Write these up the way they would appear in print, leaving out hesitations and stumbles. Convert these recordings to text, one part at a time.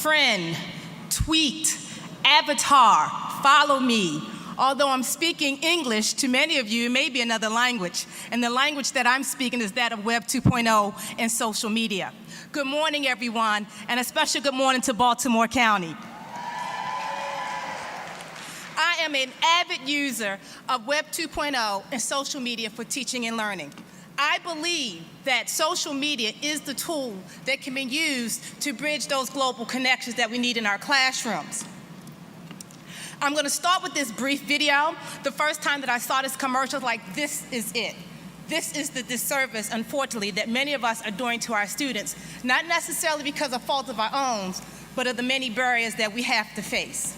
friend, tweet, avatar, follow me. Although I'm speaking English, to many of you, it may be another language. And the language that I'm speaking is that of Web 2.0 and social media. Good morning, everyone, and a special good morning to Baltimore County. I am an avid user of Web 2.0 and social media for teaching and learning. I believe that social media is the tool that can be used to bridge those global connections that we need in our classrooms. I'm going to start with this brief video. The first time that I saw this commercial, I was like, this is it. This is the disservice, unfortunately, that many of us are doing to our students, not necessarily because of fault of our own, but of the many barriers that we have to face.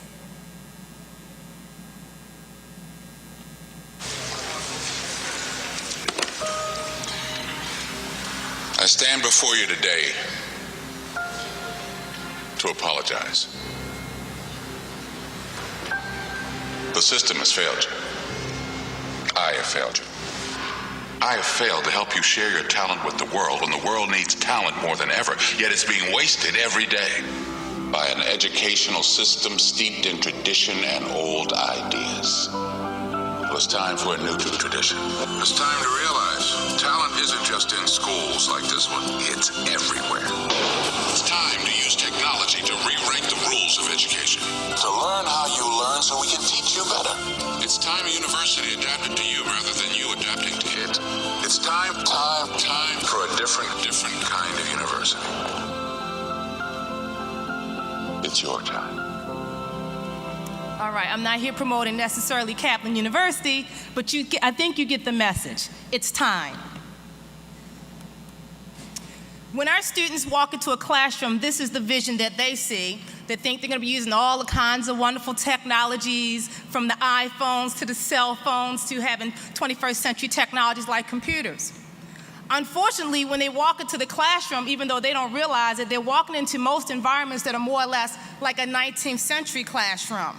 I stand before you today to apologize. The system has failed you. I have failed you. I have failed to help you share your talent with the world when the world needs talent more than ever, yet it's being wasted every day by an educational system steeped in tradition and old ideas. Well, it's time for a new tradition. It's time to realize talent isn't just in schools like this one, it's everywhere. It's time to use technology to rewrite the rules of education. To learn how you learn so we can teach you better. It's time a university adapted to you rather than you adapting to it. It's time for a different kind of university. It's your time. All right, I'm not here promoting necessarily Kaplan University, but I think you get the message. It's time. When our students walk into a classroom, this is the vision that they see. They think they're going to be using all the kinds of wonderful technologies, from the iPhones to the cell phones to having 21st century technologies like computers. Unfortunately, when they walk into the classroom, even though they don't realize it, they're walking into most environments that are more or less like a 19th century classroom.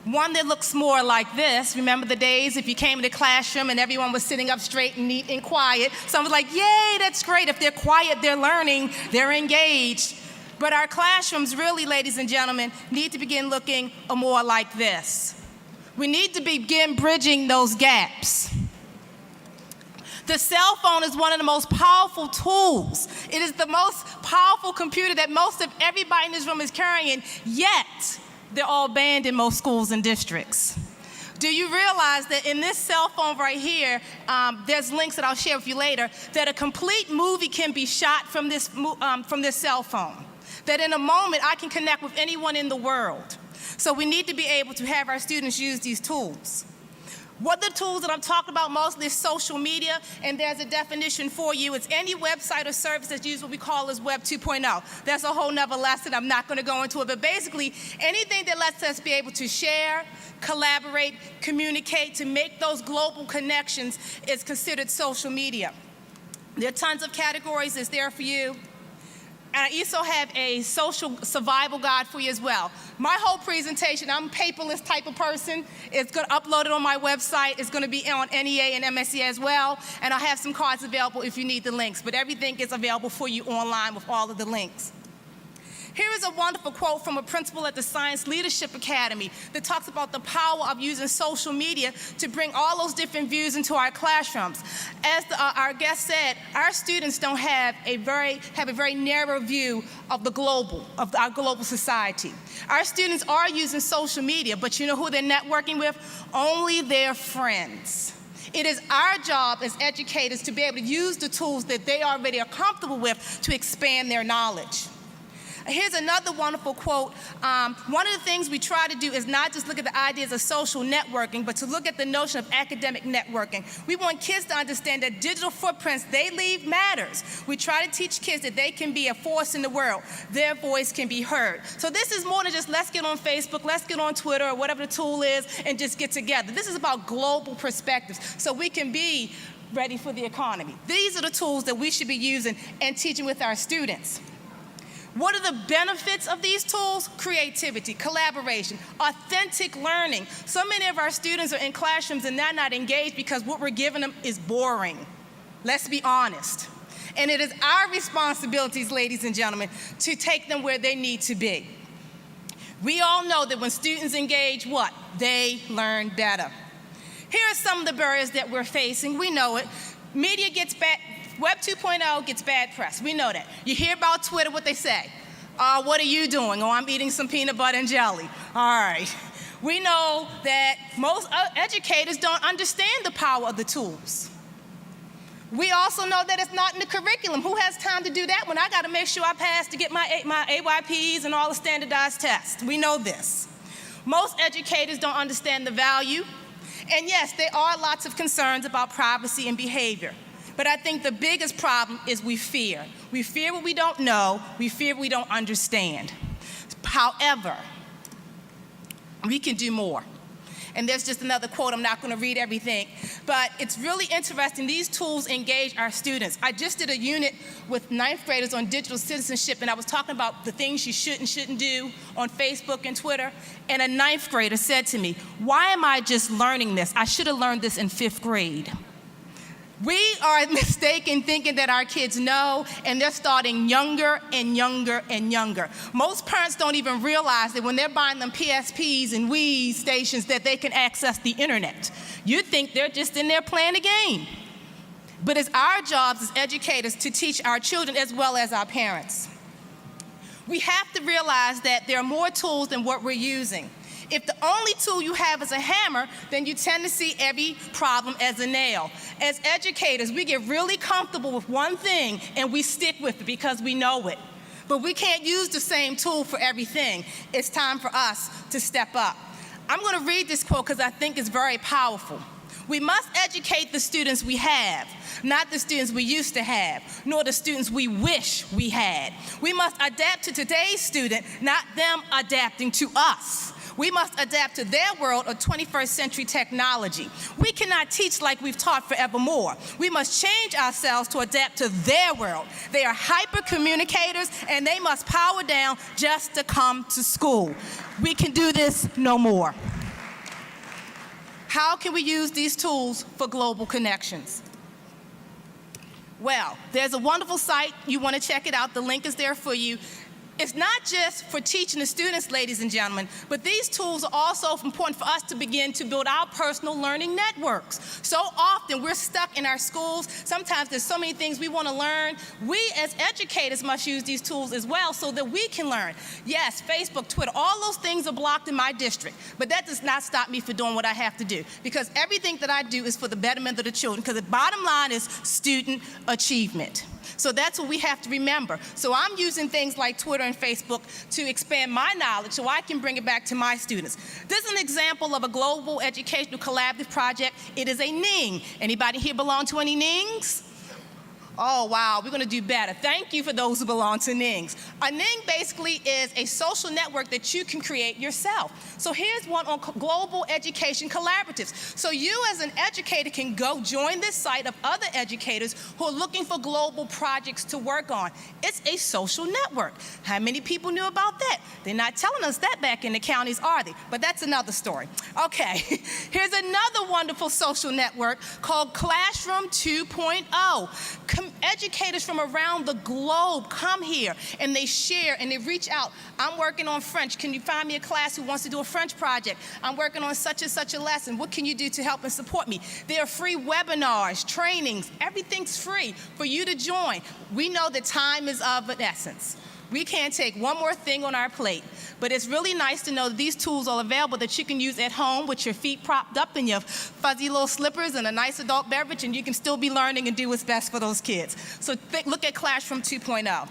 One that looks more like this. Remember the days if you came to the classroom and everyone was sitting up straight and neat and quiet? Someone was like, yay, that's great. If they're quiet, they're learning, they're engaged. But our classrooms really, ladies and gentlemen, need to begin looking more like this. We need to begin bridging those gaps. The cell phone is one of the most powerful tools. It is the most powerful computer that most of everybody in this room is carrying, yet they're all banned in most schools and districts. Do you realize that in this cell phone right here, there's links that I'll share with you later, that a complete movie can be shot from this cell phone? That in a moment, I can connect with anyone in the world. So we need to be able to have our students use these tools. What the tools that I'm talking about mostly is social media, and there's a definition for you. It's any website or service that uses what we call as Web 2.0. That's a whole nother lesson. I'm not going to go into it, but basically anything that lets us be able to share, collaborate, communicate, to make those global connections is considered social media. There are tons of categories that's there for you. And I also have a social survival guide for you as well. My whole presentation, I'm a paperless type of person. It's going to upload it on my website. It's going to be on NEA and MSEA as well. And I'll have some cards available if you need the links. But everything is available for you online with all of the links. Here is a wonderful quote from a principal at the Science Leadership Academy that talks about the power of using social media to bring all those different views into our classrooms. As our guest said, our students don't have a very narrow view of our global society. Our students are using social media, but you know who they're networking with? Only their friends. It is our job as educators to be able to use the tools that they already are comfortable with to expand their knowledge. Here's another wonderful quote. One of the things we try to do is not just look at the ideas of social networking, but to look at the notion of academic networking. We want kids to understand that digital footprints they leave matters. We try to teach kids that they can be a force in the world. Their voice can be heard. So this is more than just let's get on Facebook, let's get on Twitter, or whatever the tool is, and just get together. This is about global perspectives, so we can be ready for the economy. These are the tools that we should be using and teaching with our students. What are the benefits of these tools? Creativity, collaboration, authentic learning. So many of our students are in classrooms and they're not engaged because what we're giving them is boring. Let's be honest. And it is our responsibilities, ladies and gentlemen, to take them where they need to be. We all know that when students engage, what? They learn better. Here are some of the barriers that we're facing. We know it. Media gets bad, Web 2.0 gets bad press. We know that. You hear about Twitter, what they say. What are you doing? Oh, I'm eating some peanut butter and jelly. All right. We know that most educators don't understand the power of the tools. We also know that it's not in the curriculum. Who has time to do that when I got to make sure I pass to get my AYPs and all the standardized tests? We know this. Most educators don't understand the value. And yes, there are lots of concerns about privacy and behavior. But I think the biggest problem is we fear. We fear what we don't know. We fear what we don't understand. However, we can do more. And there's just another quote. I'm not going to read everything. But it's really interesting. These tools engage our students. I just did a unit with 9th graders on digital citizenship, and I was talking about the things you should and shouldn't do on Facebook and Twitter. And a 9th grader said to me, "Why am I just learning this? I should have learned this in 5th grade." We are mistaken thinking that our kids know, and they're starting younger and younger and younger. Most parents don't even realize that when they're buying them PSPs and Wii stations that they can access the internet. You think they're just in there playing a game. But it's our jobs as educators to teach our children as well as our parents. We have to realize that there are more tools than what we're using. If the only tool you have is a hammer, then you tend to see every problem as a nail. As educators, we get really comfortable with one thing and we stick with it because we know it. But we can't use the same tool for everything. It's time for us to step up. I'm going to read this quote because I think it's very powerful. We must educate the students we have, not the students we used to have, nor the students we wish we had. We must adapt to today's student, not them adapting to us. We must adapt to their world of 21st century technology. We cannot teach like we've taught forevermore. We must change ourselves to adapt to their world. They are hyper communicators and they must power down just to come to school. We can do this no more. How can we use these tools for global connections? Well, there's a wonderful site. You want to check it out. The link is there for you. It's not just for teaching the students, ladies and gentlemen, but these tools are also important for us to begin to build our personal learning networks. So often we're stuck in our schools. Sometimes there's so many things we want to learn. We as educators must use these tools as well so that we can learn. Yes, Facebook, Twitter, all those things are blocked in my district, but that does not stop me from doing what I have to do because everything that I do is for the betterment of the children because the bottom line is student achievement. So that's what we have to remember. So I'm using things like Twitter and Facebook to expand my knowledge so I can bring it back to my students. This is an example of a global educational collaborative project. It is a Ning. Anybody here belong to any Nings? Oh, wow, we're going to do better. Thank you for those who belong to Nings. A Ning basically is a social network that you can create yourself. So here's one on global education collaboratives. So you as an educator can go join this site of other educators who are looking for global projects to work on. It's a social network. How many people knew about that? They're not telling us that back in the counties, are they? But that's another story. Okay, here's another wonderful social network called Classroom 2.0. Educators from around the globe come here and they share and they reach out. I'm working on French. Can you find me a class who wants to do a French project? I'm working on such and such a lesson. What can you do to help and support me? There are free webinars, trainings. Everything's free for you to join. We know that time is of an essence. We can't take one more thing on our plate. But it's really nice to know that these tools are available that you can use at home with your feet propped up in your fuzzy little slippers and a nice adult beverage, and you can still be learning and do what's best for those kids. So look at Classroom 2.0.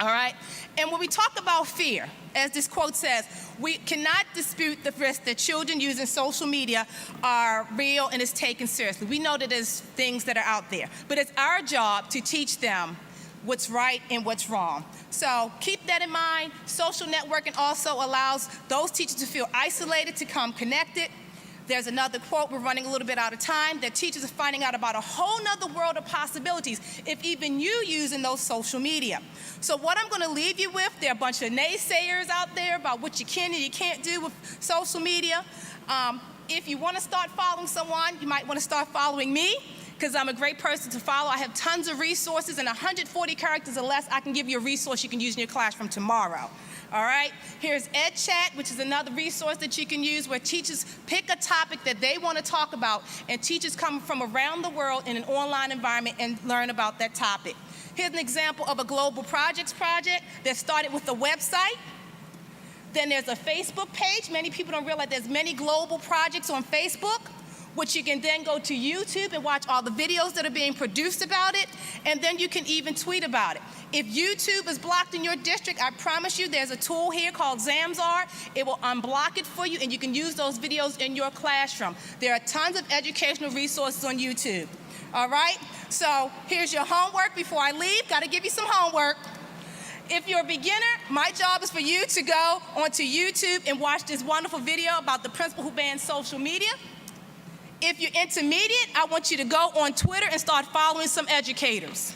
All right? And when we talk about fear, as this quote says, we cannot dispute the risk that children using social media are real and is taken seriously. We know that there's things that are out there, but it's our job to teach them what's right and what's wrong. So keep that in mind. Social networking also allows those teachers to feel isolated to come connected. There's another quote, we're running a little bit out of time, that teachers are finding out about a whole nother world of possibilities if even you using those social media. So what I'm going to leave you with, there are a bunch of naysayers out there about what you can and you can't do with social media. If you want to start following someone, you might want to start following me, because I'm a great person to follow. I have tons of resources, and 140 characters or less, I can give you a resource you can use in your classroom tomorrow. All right? Here's EdChat, which is another resource that you can use where teachers pick a topic that they want to talk about, and teachers come from around the world in an online environment and learn about that topic. Here's an example of a global projects project that started with a website. Then there's a Facebook page. Many people don't realize there's many global projects on Facebook, which you can then go to YouTube and watch all the videos that are being produced about it, and then you can even tweet about it. If YouTube is blocked in your district, I promise you there's a tool here called Zamzar. It will unblock it for you, and you can use those videos in your classroom. There are tons of educational resources on YouTube. All right? So here's your homework before I leave. Got to give you some homework. If you're a beginner, my job is for you to go onto YouTube and watch this wonderful video about the principal who banned social media. If you're intermediate, I want you to go on Twitter and start following some educators.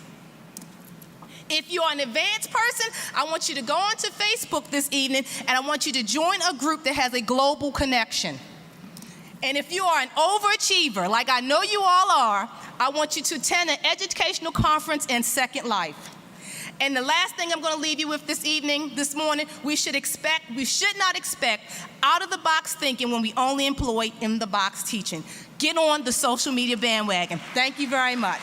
If you're an advanced person, I want you to go onto Facebook this evening, and I want you to join a group that has a global connection. And if you are an overachiever, like I know you all are, I want you to attend an educational conference in Second Life. And the last thing I'm going to leave you with this morning, we should not expect out-of-the-box thinking when we only employ in-the-box teaching. Get on the social media bandwagon. Thank you very much.